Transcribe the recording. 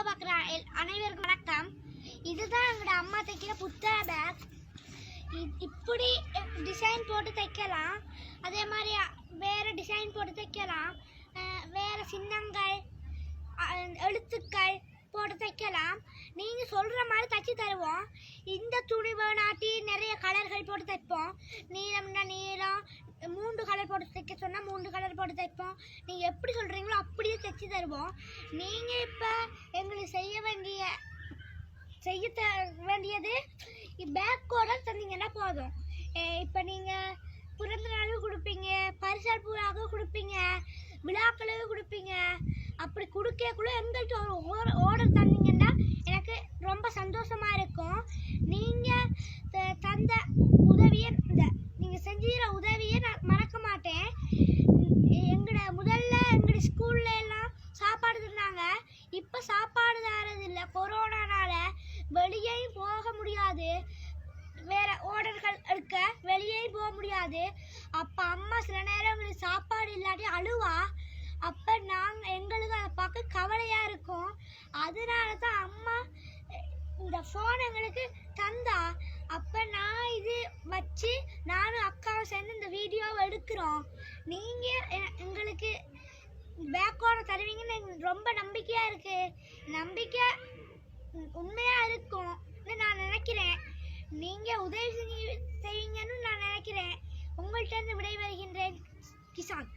பார்க்குற அனைவருக்கும் வணக்கம். இதுதான் எங்களோட அம்மா தைக்கிற புத்தக பேக். இப்படி டிசைன் போட்டு தைக்கலாம், அதே மாதிரி வேறு டிசைன் போட்டு தைக்கலாம், வேறு சின்னங்கள் எழுத்துக்கள் போட்டு தைக்கலாம். நீங்கள் சொல்கிற மாதிரி தைச்சி தருவோம். இந்த துணி வேணாட்டி நிறைய கலர்கள் போட்டு தைப்போம். நீளம்னா நீளம், 3 கலர் போட்டு தைக்க சொன்னால் 3 கலர் போட்டு தைப்போம். நீங்கள் எப்படி சொல்கிறீங்களோ அப்படியே தைச்சி தருவோம். நீங்கள் இப்போ எங்களுக்கு செய்ய வேண்டியது பேக்கோட தந்தீங்கன்னா போதும். இப்போ நீங்கள் பிறந்த நாளும் கொடுப்பீங்க, பரிசல் பூராக கொடுப்பீங்க, விழாக்களுக்கு கொடுப்பீங்க. அப்படி கொடுக்கக்குள்ள எங்கள்கிட்ட ஒரு ஆர்டர் தந்தீங்கன்னா எனக்கு ரொம்ப சந்தோஷமாக இருக்கும். நீங்கள் தந்த உதவியை, நீங்கள் செஞ்சுற உதவியை நான் மறக்க மாட்டேன். முதல்ல எங்களோட ஸ்கூல்ல எல்லாம் சாப்பாடு தந்தாங்க. இப்போ சாப்பாடு தரது இல்லை. கொரோனானால வெளியேயும் போக முடியாது, வேறு ஆர்டர்கள் எடுக்க வெளியேயும் போக முடியாது. அப்போ அம்மா சில நேரம் எங்களுக்கு சாப்பாடு இல்லாட்டி அழுவா. அப்போ எங்களுக்கு அதை பார்க்க கவலையாக இருக்கும். அதனால தான் அம்மா இந்த ஃபோன் எங்களுக்கு தந்தா. அப்போ நான் இது வச்சு நானும் அக்காவும் சேர்ந்து இந்த வீடியோவை எடுக்கிறோம். நீங்கள் எங்களுக்கு பேக்கோட தருவீங்கன்னு எனக்கு ரொம்ப நம்பிக்கையாக இருக்குது. நம்பிக்கை உண்மையாக இருக்கும் நான் நினைக்கிறேன். நீங்கள் உதவி செய்வீங்கன்னு நான் நினைக்கிறேன். உங்கள்கிட்ட இருந்து விடைபெறுகின்றேன். கிசான்.